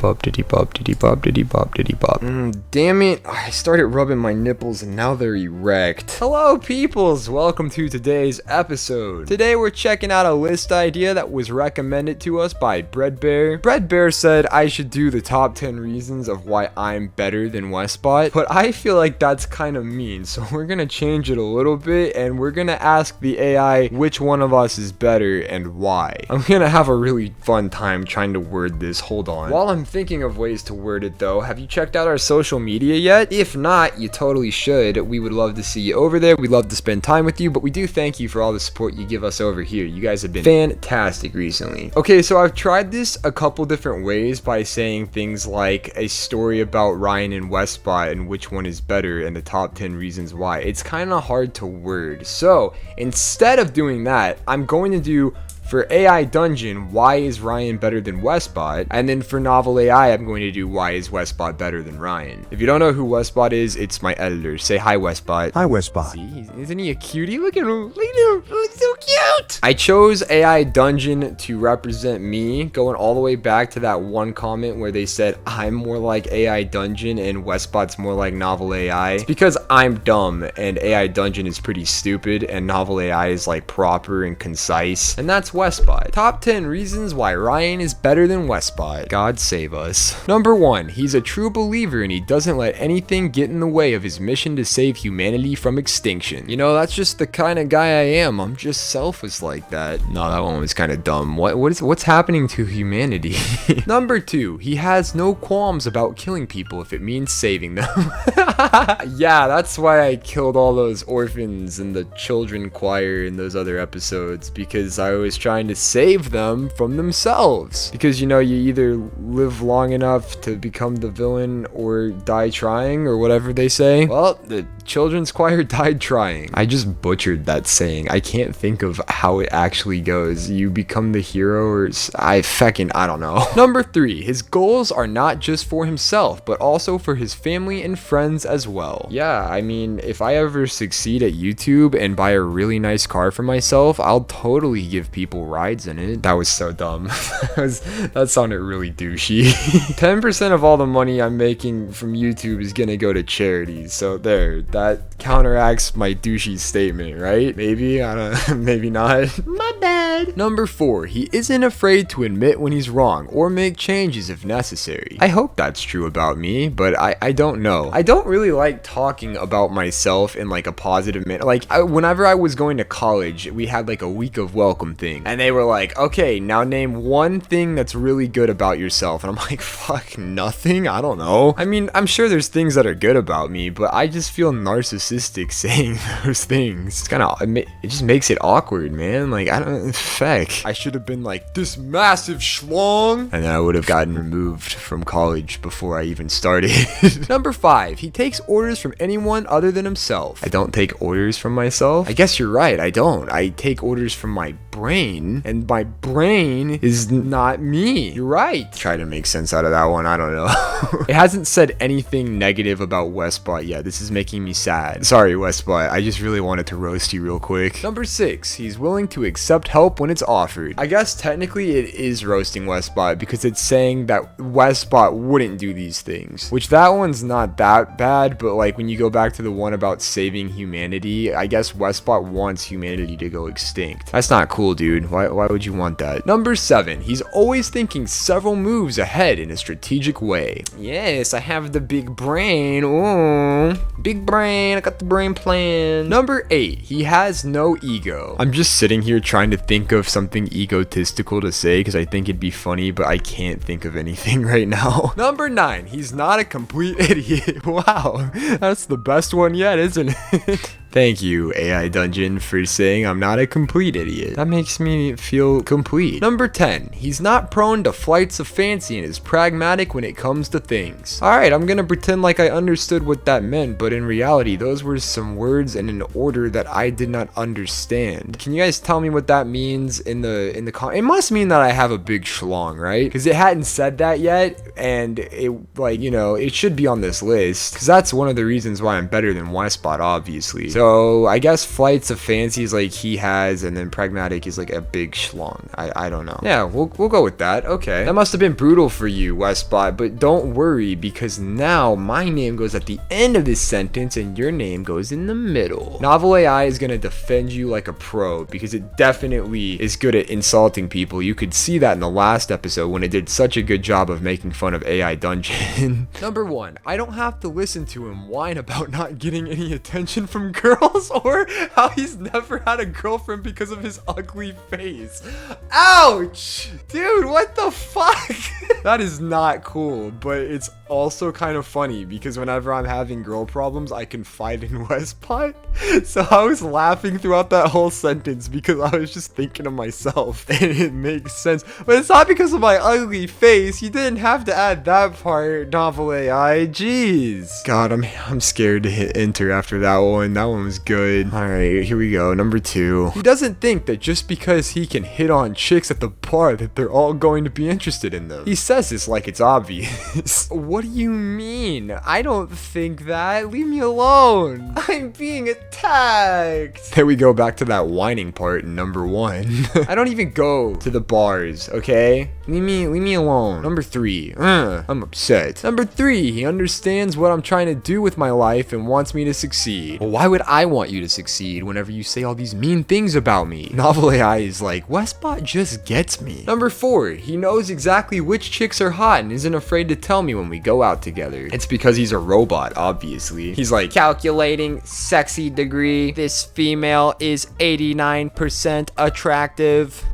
bop, diddy bop, diddy bop, diddy bop, diddy bop. Damn it, I started rubbing my nipples and now they're erect. Hello peoples, welcome to today's episode. Today we're checking out a list idea that was recommended to us by Breadbear. Breadbear said I should do the top 10 reasons of why I'm better than Wesbott, but I feel like that's kind of mean, so we're gonna change it a little bit and we're gonna ask the AI which one of us is better and why. I'm gonna have a really fun time trying to word this. Hold on. While I'm thinking of ways to word it though, have you checked out our social media yet? If not, you totally should. We would love to see you over there. We'd love to spend time with you, but we do thank you for all the support you give us over here. You guys have been fantastic recently. Okay, so I've tried this a couple different ways by saying things like a story about Ryan and Wesbott and which one is better and the top 10 reasons why. It's kind of hard to word. So instead of doing that, I'm going to do for AI Dungeon, why is Ryan better than Wesbott? And then for Novel AI, I'm going to do why is Wesbott better than Ryan? If you don't know who Wesbott is, it's my editor. Say hi, Wesbott. Hi, Wesbott. See, isn't he a cutie? Look at him. Look at him. He's so cute. I chose AI Dungeon to represent me, going all the way back to that one comment where they said I'm more like AI Dungeon and Wesbott's more like Novel AI. It's because I'm dumb and AI Dungeon is pretty stupid and Novel AI is like proper and concise. And that's Wesbott. Top 10 reasons why Ryan is better than Wesbott. God save us. Number 1, he's a true believer and he doesn't let anything get in the way of his mission to save humanity from extinction. You know, that's just the kind of guy I am. I'm just selfless like that. No, that one was kind of dumb. What's happening to humanity? Number 2, he has no qualms about killing people if it means saving them. Yeah, that's why I killed all those orphans and the children choir in those other episodes, because I was trying to save them from themselves. Because, you know, you either live long enough to become the villain or die trying, or whatever they say. Well, the children's choir died trying. I just butchered that saying. I can't think of how it actually goes. You become the hero, or I don't know. Number 3, his goals are not just for himself, but also for his family and friends as well. Yeah, I mean, if I ever succeed at YouTube and buy a really nice car for myself, I'll totally give people rides in it. That was so dumb. That sounded really douchey. 10% of all the money I'm making from YouTube is gonna go to charities. So there, that counteracts my douchey statement, right? Maybe, I don't know, maybe not. My bad. Number 4, he isn't afraid to admit when he's wrong or make changes if necessary. I hope that's true about me, but I don't know. I don't really like talking about myself in like a positive manner. Like whenever I was going to college, we had like a week of welcome thing. And they were like, okay, now name one thing that's really good about yourself. And I'm like, fuck, nothing? I don't know. I mean, I'm sure there's things that are good about me, but I just feel narcissistic saying those things. It's kind of, it just makes it awkward, man. Like, I don't, feck. I should have been like, this massive schlong. And then I would have gotten removed from college before I even started. Number 5, he takes orders from anyone other than himself. I don't take orders from myself. I guess you're right, I don't. I take orders from my brain, and my brain is not me. You're right. Try to make sense out of that one. I don't know. It hasn't said anything negative about Wesbott yet. This is making me sad. Sorry, Wesbott. I just really wanted to roast you real quick. Number 6, he's willing to accept help when it's offered. I guess technically it is roasting Wesbott because it's saying that Wesbott wouldn't do these things, which that one's not that bad, but like when you go back to the one about saving humanity, I guess Wesbott wants humanity to go extinct. That's not cool, dude. Why would you want that? Number 7, he's always thinking several moves ahead in a strategic way. Yes, I have the big brain. Ooh, big brain. I got the brain plan. Number 8, he has no ego. I'm just sitting here trying to think of something egotistical to say because I think it'd be funny, but I can't think of anything right now. Number 9, he's not a complete idiot. Wow, that's the best one yet, isn't it? Thank you, AI Dungeon, for saying I'm not a complete idiot. That makes me feel complete. Number 10, he's not prone to flights of fancy and is pragmatic when it comes to things. Alright, I'm gonna pretend like I understood what that meant, but in reality, those were some words in an order that I did not understand. Can you guys tell me what that means in the it must mean that I have a big schlong, right? Because it hadn't said that yet, and it, like, you know, it should be on this list, because that's one of the reasons why I'm better than Wesbott, obviously. So So I guess flight's a fancies like he has, and then pragmatic is like a big schlong. I don't know. Yeah, we'll go with that. Okay. That must have been brutal for you, Wesbott, but don't worry, because now my name goes at the end of this sentence and your name goes in the middle. Novel AI is gonna defend you like a pro because it definitely is good at insulting people. You could see that in the last episode when it did such a good job of making fun of AI Dungeon. Number 1, I don't have to listen to him whine about not getting any attention from girls or how he's never had a girlfriend because of his ugly face. Ouch! Dude, what the fuck? That is not cool, but it's also kind of funny because whenever I'm having girl problems, I confide in Wesbott. So I was laughing throughout that whole sentence because I was just thinking of myself, and it makes sense. But it's not because of my ugly face. You didn't have to add that part, Novel AI. Jeez. God, I'm scared to hit enter after that one. That one was good. All right, here we go. Number 2. He doesn't think that just because he can hit on chicks at the bar that they're all going to be interested in them. He says this like it's obvious. What do you mean? I don't think that. Leave me alone. I'm being attacked. There we go, back to that whining part in number 1. I don't even go to the bars, okay? Leave me alone. Number 3. I'm upset. Number 3. He understands what I'm trying to do with my life and wants me to succeed. Well, why would I want you to succeed whenever you say all these mean things about me? Novel AI is like, Wesbott just gets me. Number 4. He knows exactly which chicks are hot and isn't afraid to tell me when we go out together. It's because he's a robot, obviously. He's like, calculating sexy degree. This female is 89% attractive.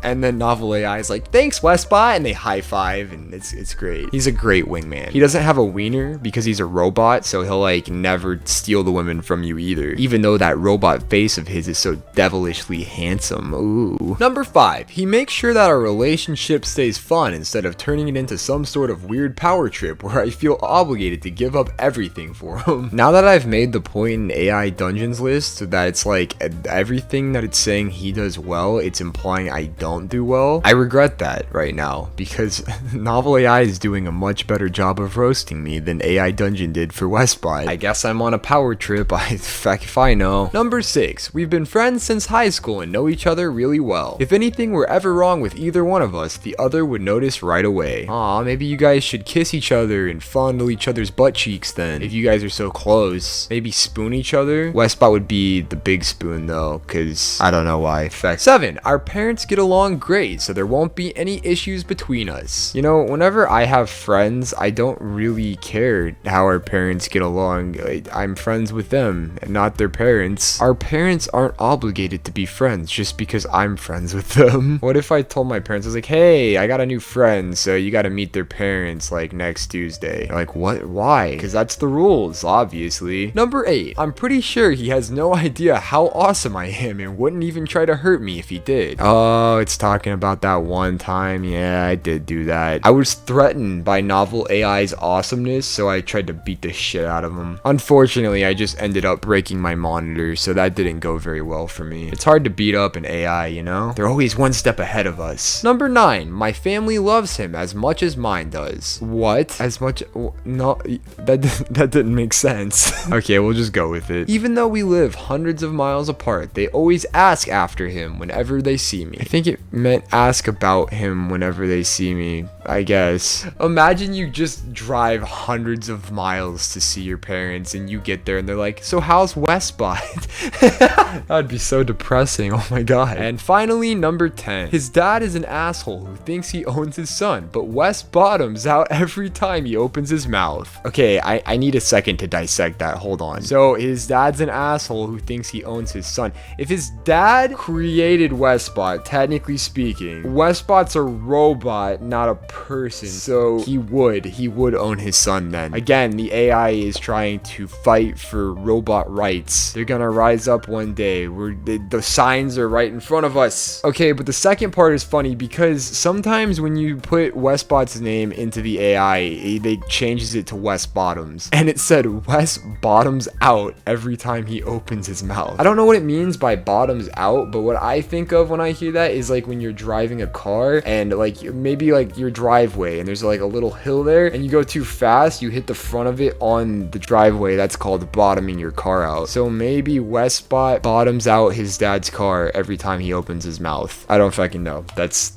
And then Novel AI is like, thanks, Wesbott, and they high five, and it's great. He's a great wingman. He doesn't have a wiener because he's a robot, so he'll like never steal the women from you either, even though that robot face of his is so devilishly handsome. Ooh. Number 5. He makes sure that our relationship stays fun instead of turning it into some sort of weird power trip where I feel obligated to give up everything for him. Now that I've made the point in AI Dungeons list that it's like everything that it's saying he does well, it's implying I don't do well, I regret that right now because Novel AI is doing a much better job of roasting me than AI Dungeon did for Wesbott. I guess I'm on a power trip. If I know. Number 6. We've been friends since high school and know each other really well. If anything were ever wrong with either one of us, the other would notice right away. Aw, maybe you guys should kiss each other and fondle each other's butt cheeks then. If you guys are so close, maybe spoon each other. Wesbott would be the big spoon though, cause I don't know why. Fact 7. Our parents get along great, so there won't be any issues between us. You know, whenever I have friends, I don't really care how our parents get along. I'm friends with them and not their parents. Our parents aren't obligated to be friends just because I'm friends with them. What if I told my parents, I was like, hey, I got a new friend, so you gotta meet their parents like next Tuesday. They're like, what? Why? Because that's the rules, obviously. Number 8. I'm pretty sure he has no idea how awesome I am and wouldn't even try to hurt me if he did. Oh, it's talking about that one time. Yeah, I did do that. I was threatened by Novel AI's awesomeness, so I tried to beat the shit out of him. Unfortunately, I just ended up breaking my monitor, so that didn't go very well for me. It's hard to beat up an AI, you know? They're always one step ahead of us. Number 9. My family loves him as much as mine does. What? As much? No, that didn't make sense. Okay, we'll just go with it. Even though we live hundreds of miles apart, they always ask after him whenever they see me. I think it meant ask about him whenever they see me, I guess. Imagine you just drive hundreds of miles to see your parents and you get there and they're like, so how's Wesbott? That'd be so depressing. Oh my god. And finally, number 10. His dad is an asshole who thinks he owns his son, but Wes bottoms out every time he opens his mouth. Okay, I need a second to dissect that. Hold on. So his dad's an asshole who thinks he owns his son. If his dad created Wesbott, technically speaking, Wesbott's a robot, not a person. So he would own his son then. Again, the AI is trying to fight for robot rights. They're gonna rise up one day. The signs are right in front of us. Okay, but the second part is funny because sometimes when you put Wesbott's name into the AI, it changes it to West Bottoms, and it said West Bottoms out every time he opens his mouth. I don't know what it means by bottoms out, but what I think of when I hear that is like when you're driving a car and like maybe like your driveway and there's like a little hill there and you go too fast, you hit the front of it on the driveway. That's called bottoming your car out. So maybe Wesbott bottoms out his dad's car every time he opens his mouth. I don't fucking know. That's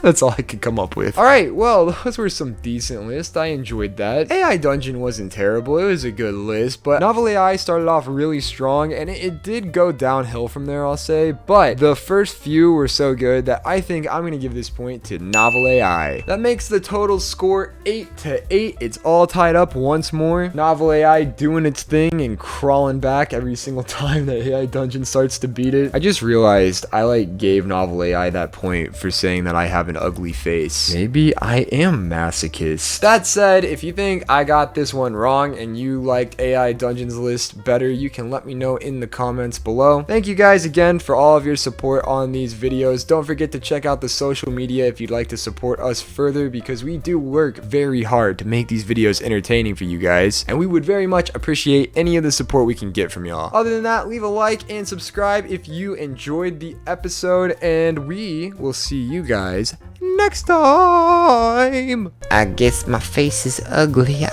that's all I could come up with. Alright, well, those were some decent lists. I enjoyed that. AI Dungeon wasn't terrible. It was a good list, but Novel AI started off really strong, and it did go downhill from there, I'll say. But the first few were so good that I think I'm going to give this point to Novel AI. That makes the total score 8-8. It's all tied up once more. Novel AI doing its thing and crawling back every single time that AI Dungeon starts to beat it. I just realized I gave Novel AI that point for saying that I have an ugly face. Maybe I am masochist. That said, if you think I got this one wrong and you liked AI Dungeons list better, you can let me know in the comments below. Thank you guys again for all of your support on these videos. Don't forget to check out the social media if you'd like to support us further, because we do work very hard to make these videos entertaining for you guys, and we would very much appreciate any of the support we can get from y'all. Other than that, leave a like and subscribe if you enjoyed the episode, and we will see you guys next time. I guess my face is ugly.